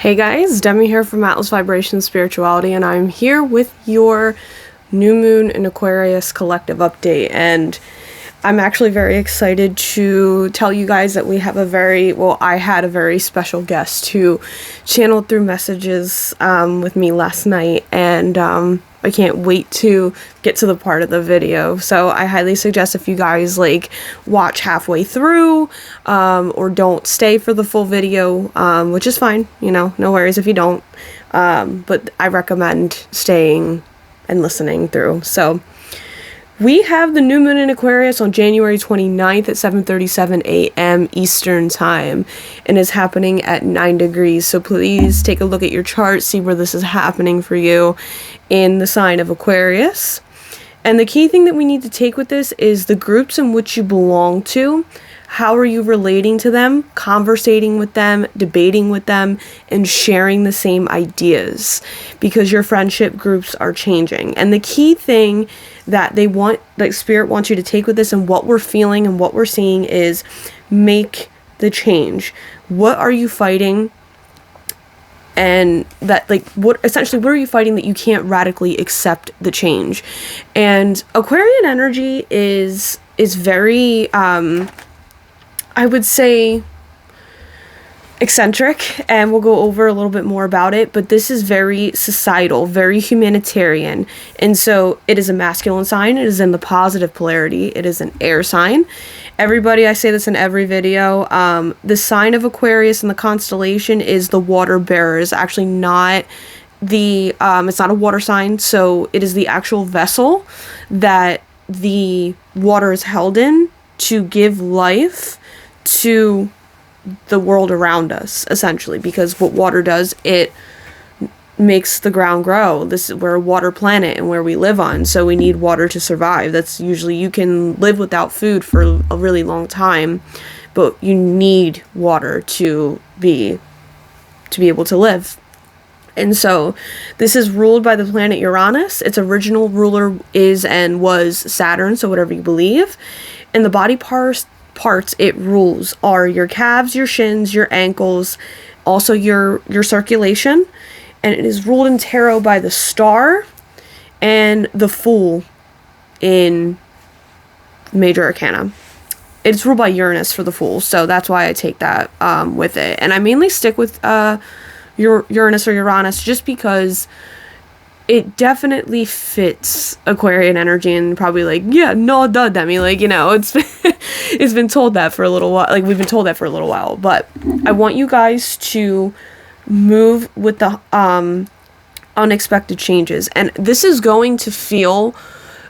Hey guys, Demi here from Atlas Vibration Spirituality, and I'm here with your new moon in Aquarius collective update. And I'm actually very excited to tell you guys that we have I had a very special guest who channeled through messages with me last night, and I can't wait to get to the part of the video. So I highly suggest if you guys watch halfway through or don't stay for the full video, which is fine, no worries if you don't, but I recommend staying and listening through. So we have the new moon in Aquarius on January 29th at 7:37 a.m. Eastern time, and is happening at 9 degrees. So please take a look at your chart, see where this is happening for you in the sign of Aquarius. And the key thing that we need to take with this is the groups in which you belong to. How are you relating to them, conversating with them, debating with them, and sharing the same ideas? Because your friendship groups are changing. And the key thing that Spirit wants you to take with this, and what we're feeling and what we're seeing, is make the change. What are you fighting? And what are you fighting that you can't radically accept the change? And Aquarian energy is very, I would say, eccentric, and we'll go over a little bit more about it, but this is very societal, very humanitarian. And so it is a masculine sign. It is in the positive polarity. It is an air sign. Everybody, I say this in every video, the sign of Aquarius in the constellation is the water bearer. Is actually not the it's not a water sign, so it is the actual vessel that the water is held in to give life to the world around us, essentially, because what water does, it makes the ground grow. We're a water planet, and where we live on, so we need water to survive. That's usually, you can live without food for a really long time, but you need water to be able to live. And so this is ruled by the planet Uranus. Its original ruler is and was Saturn, so whatever you believe. And the body parts it rules are your calves, your shins, your ankles, also your circulation. And it is ruled in tarot by the Star and the Fool in Major Arcana. It's ruled by Uranus for the Fool, so that's why I take that with it. And I mainly stick with Uranus or Uranus just because it definitely fits Aquarian energy, and probably Demi, it's been told that for a little while. We've been told that for a little while, but I want you guys to move with the unexpected changes. And this is going to feel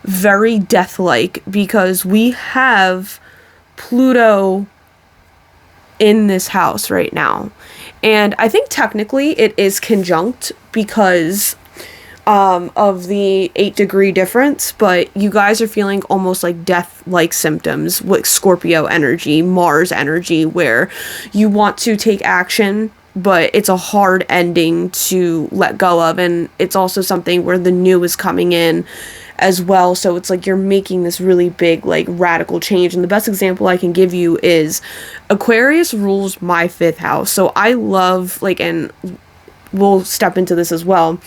very death-like because we have Pluto in this house right now. And I think technically it is conjunct because of the 8-degree difference, but you guys are feeling almost like death-like symptoms with Scorpio energy, Mars energy, where you want to take action, but it's a hard ending to let go of. And it's also something where the new is coming in as well, so it's like you're making this really big radical change. And the best example I can give you is Aquarius rules my 5th house, so I love and we'll step into this as well.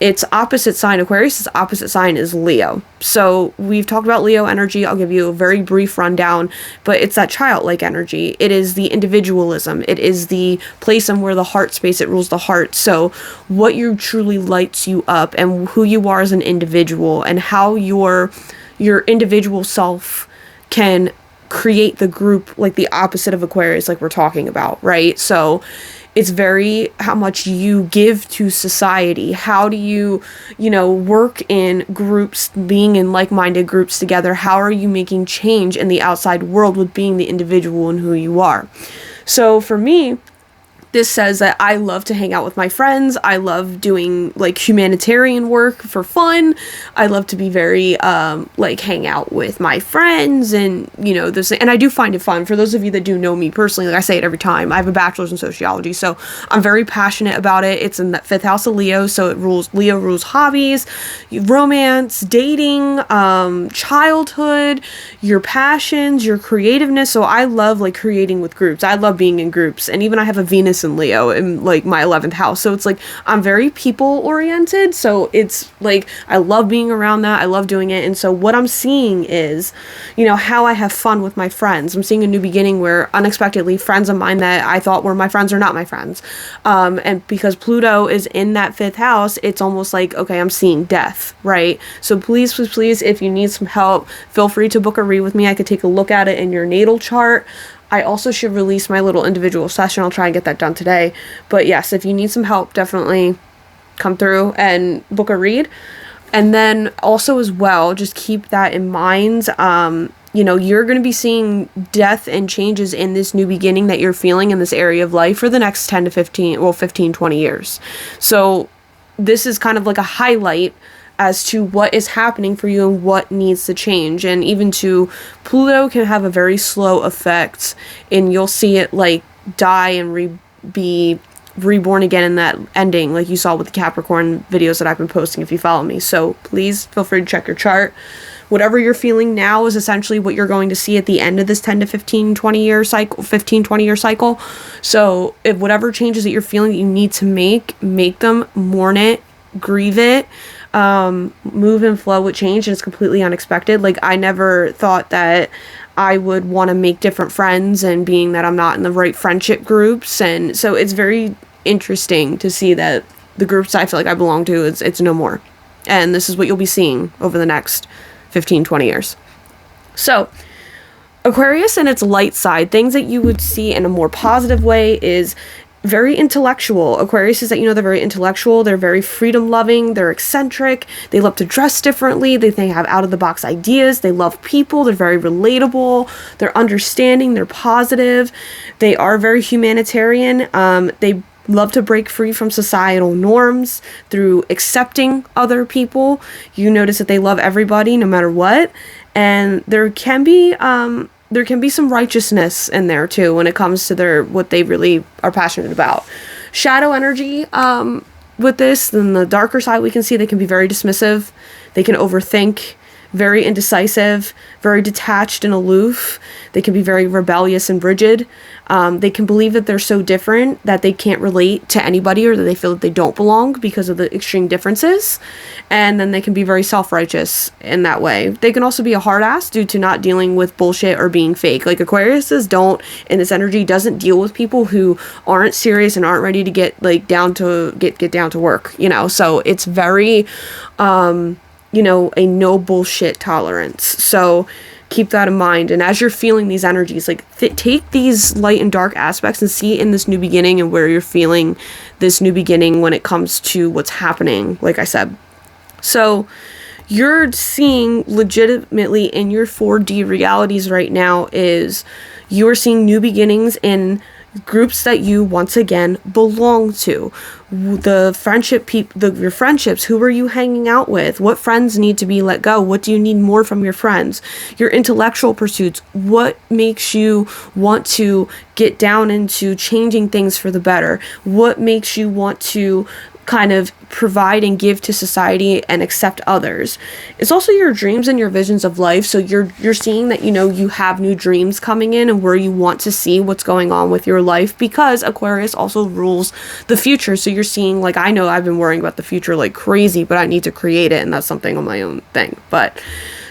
Its opposite sign, Aquarius' opposite sign, is Leo. So we've talked about Leo energy. I'll give you a very brief rundown, but it's that childlike energy. It is the individualism. It is the place in where the heart space, it rules the heart. So what you truly lights you up, and who you are as an individual, and how your individual self can create the group, the opposite of Aquarius, we're talking about, right? So it's very how much you give to society. How do you, work in groups, being in like-minded groups together? How are you making change in the outside world with being the individual and who you are? So for me, this says that I love to hang out with my friends. I love doing humanitarian work for fun. I love to be very hang out with my friends, and and I do find it fun. For those of you that do know me personally, I say it every time, I have a bachelor's in sociology, so I'm very passionate about it. It's in that 5th house of Leo, so Leo rules hobbies, romance, dating, childhood, your passions, your creativeness. So I love creating with groups. I love being in groups, and even I have a Venus in Leo in like my 11th house. So it's like I'm very people oriented. So it's like I love being around that. I love doing it. And so what I'm seeing is, you know, how I have fun with my friends. I'm seeing a new beginning where unexpectedly friends of mine that I thought were my friends are not my friends. And because Pluto is in that 5th house, it's almost like, okay, I'm seeing death, right? So please, please, please, if you need some help, feel free to book a read with me. I could take a look at it in your natal chart. I also should release my little individual session. I'll try and get that done today. But yes, if you need some help, definitely come through and book a read. And then also as well, just keep that in mind. You know, you're going to be seeing death and changes in this new beginning that you're feeling in this area of life for the next 10 to 15, 20 years. So this is kind of like a highlight as to what is happening for you and what needs to change. And even to Pluto can have a very slow effect, and you'll see it like die and be reborn again in that ending, like you saw with the Capricorn videos that I've been posting if you follow me. So please feel free to check your chart. Whatever you're feeling now is essentially what you're going to see at the end of this 10 to 15, 20 year cycle, 15, 20 year cycle. So if whatever changes that you're feeling that you need to make them, mourn it, grieve it, move and flow with change. And it's completely unexpected. Like I never thought that I would want to make different friends, and being that I'm not in the right friendship groups. And so it's very interesting to see that the groups I feel like I belong to, it's no more. And this is what you'll be seeing over the next 15, 20 years. So Aquarius and its light side, things that you would see in a more positive way is very intellectual. Aquarius is that, you know, they're very intellectual, they're very freedom loving, they're eccentric, they love to dress differently, they have out of the box ideas, they love people, they're very relatable, they're understanding, they're positive, they are very humanitarian, they love to break free from societal norms through accepting other people. You notice that they love everybody no matter what, and there can be some righteousness in there too when it comes to what they really are passionate about. Shadow energy with this, then the darker side, we can see they can be very dismissive, they can overthink, very indecisive, very detached and aloof. They can be very rebellious and rigid. They can believe that they're so different that they can't relate to anybody, or that they feel that they don't belong because of the extreme differences. And then they can be very self-righteous in that way. They can also be a hard ass due to not dealing with bullshit or being fake. Like Aquariuses don't, and this energy doesn't deal with people who aren't serious and aren't ready to get like down to work, you know. So it's very you know, a no bullshit tolerance. So keep that in mind. And as you're feeling these energies, like take these light and dark aspects and see in this new beginning and where you're feeling this new beginning when it comes to what's happening, like I said. So you're seeing legitimately in your 4D realities right now is you're seeing new beginnings in groups that you once again belong to. The friendship your friendships, who are you hanging out with? What friends need to be let go? What do you need more from your friends? Your intellectual pursuits, what makes you want to get down into changing things for the better? What makes you want to kind of provide and give to society and accept others? It's also your dreams and your visions of life. So you're seeing that, you know, you have new dreams coming in and where you want to see what's going on with your life, because Aquarius also rules the future. So you're seeing, like, I know I've been worrying about the future like crazy, but I need to create it, and that's something on my own thing. But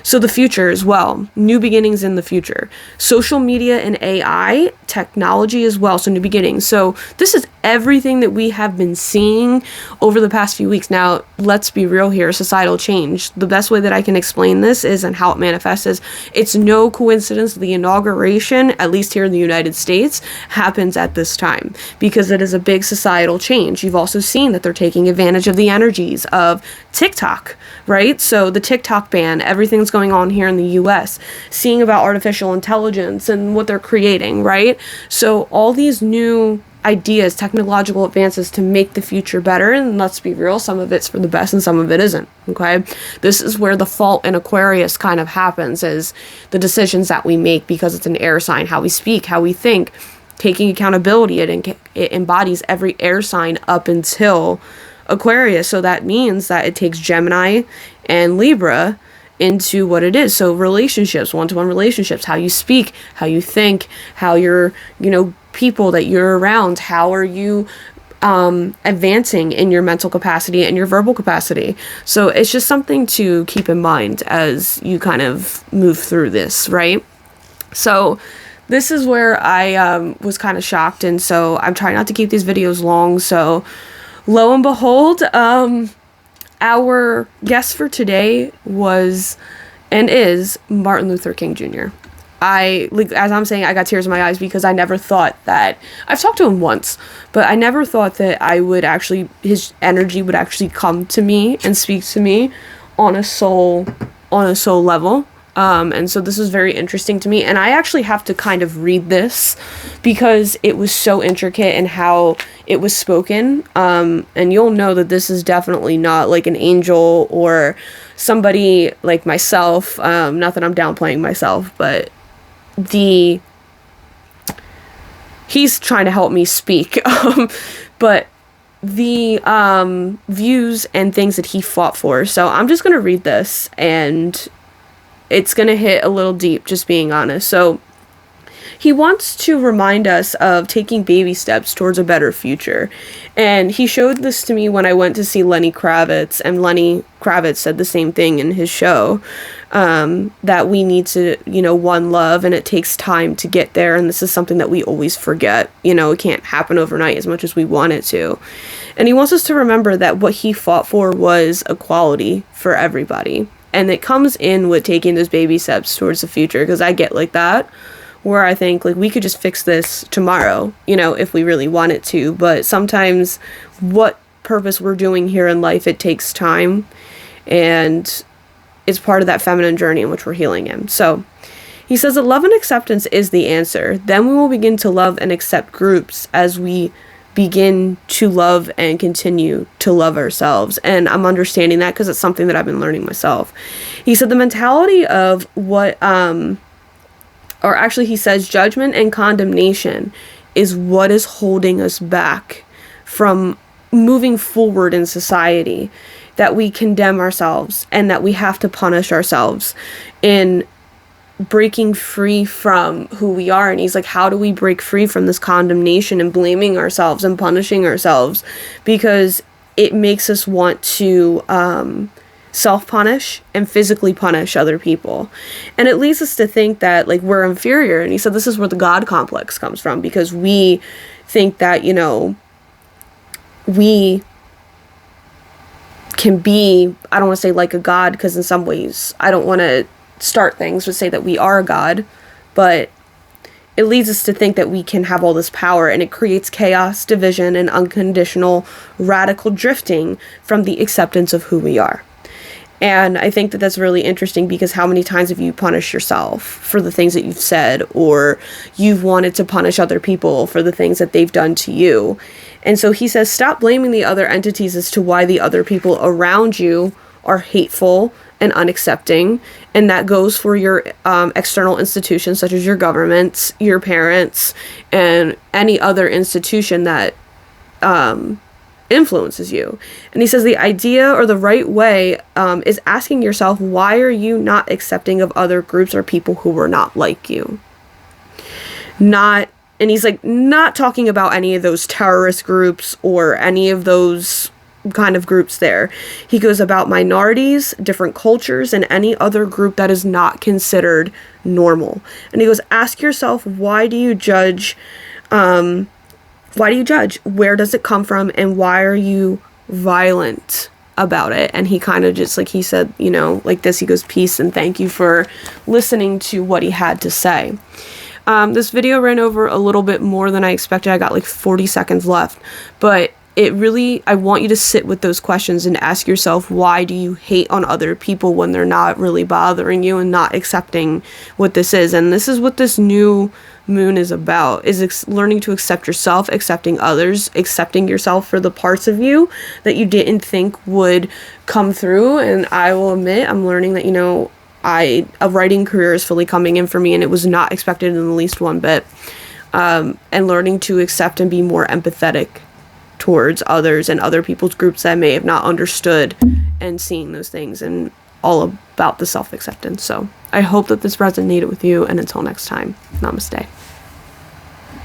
so the future as well, new beginnings in the future, social media and AI, technology as well, so new beginnings. So this is everything that we have been seeing over the past few weeks. Now, let's be real here, societal change. The best way that I can explain this is, and how it manifests is, it's no coincidence the inauguration, at least here in the United States, happens at this time, because it is a big societal change. You've also seen that they're taking advantage of the energies of TikTok, right? So the TikTok ban, everything's going on here in the US, seeing about artificial intelligence and what they're creating, right? So all these new ideas, technological advances to make the future better, and let's be real, some of it's for the best and some of it isn't, okay? This is where the fault in Aquarius kind of happens, is the decisions that we make, because it's an air sign, how we speak, how we think, taking accountability. It embodies every air sign up until Aquarius. So that means that it takes Gemini and Libra into what it is. So relationships, one-to-one relationships, how you speak, how you think, how you're, people that you're around? How are you advancing in your mental capacity and your verbal capacity? So it's just something to keep in mind as you kind of move through this, right? So this is where I was kind of shocked, and so I'm trying not to keep these videos long. So lo and behold, our guest for today was and is Martin Luther King Jr. As I'm saying, I got tears in my eyes because I never thought that, I've talked to him once, but I never thought that his energy would actually come to me and speak to me on a soul level. And so this was very interesting to me, and I actually have to kind of read this because it was so intricate in how it was spoken. And you'll know that this is definitely not like an angel or somebody like myself. Not that I'm downplaying myself, but he's trying to help me speak. But the views and things that he fought for. So I'm just going to read this, and it's going to hit a little deep, just being honest. So he wants to remind us of taking baby steps towards a better future. And he showed this to me when I went to see Lenny Kravitz, and Lenny Kravitz said the same thing in his show, that we need to, one, love, and it takes time to get there. And this is something that we always forget. It can't happen overnight as much as we want it to. And he wants us to remember that what he fought for was equality for everybody. And it comes in with taking those baby steps towards the future, because I get like that, where I think like we could just fix this tomorrow, if we really wanted to. But sometimes what purpose we're doing here in life, it takes time, and it's part of that feminine journey in which we're healing in. So he says that love and acceptance is the answer. Then we will begin to love and accept groups as we begin to love and continue to love ourselves. And I'm understanding that because it's something that I've been learning myself. He said the mentality of he says judgment and condemnation is what is holding us back from moving forward in society, that we condemn ourselves and that we have to punish ourselves in breaking free from who we are. And he's like, how do we break free from this condemnation and blaming ourselves and punishing ourselves? Because it makes us want to self-punish and physically punish other people. And it leads us to think that like we're inferior. And he said this is where the God complex comes from, because we think that, we can be, I don't want to say like a god, because in some ways I don't want to start things with say that we are a god, but it leads us to think that we can have all this power, and it creates chaos, division, and unconditional radical drifting from the acceptance of who we are. And I think that that's really interesting, because how many times have you punished yourself for the things that you've said, or you've wanted to punish other people for the things that they've done to you? And so he says, stop blaming the other entities as to why the other people around you are hateful and unaccepting. And that goes for your external institutions, such as your governments, your parents, and any other institution that influences you. And he says the idea, or the right way, is asking yourself, why are you not accepting of other groups or people who were not like you? And he's like, not talking about any of those terrorist groups or any of those kind of groups there. He goes about minorities, different cultures, and any other group that is not considered normal. And he goes, ask yourself, why do you judge? Why do you judge? Where does it come from? And why are you violent about it? And he kind of just, like he said, like this, he goes, peace and thank you for listening to what he had to say. This video ran over a little bit more than I expected. I got like 40 seconds left, but I want you to sit with those questions and ask yourself, why do you hate on other people when they're not really bothering you and not accepting what this is? And this is what this new moon is about, is learning to accept yourself, accepting others, accepting yourself for the parts of you that you didn't think would come through. And I will admit, I'm learning that, a writing career is fully coming in for me, and it was not expected in the least one bit. And learning to accept and be more empathetic towards others and other people's groups that may have not understood, and seeing those things, and all about the self-acceptance. So I hope that this resonated with you, and until next time, namaste.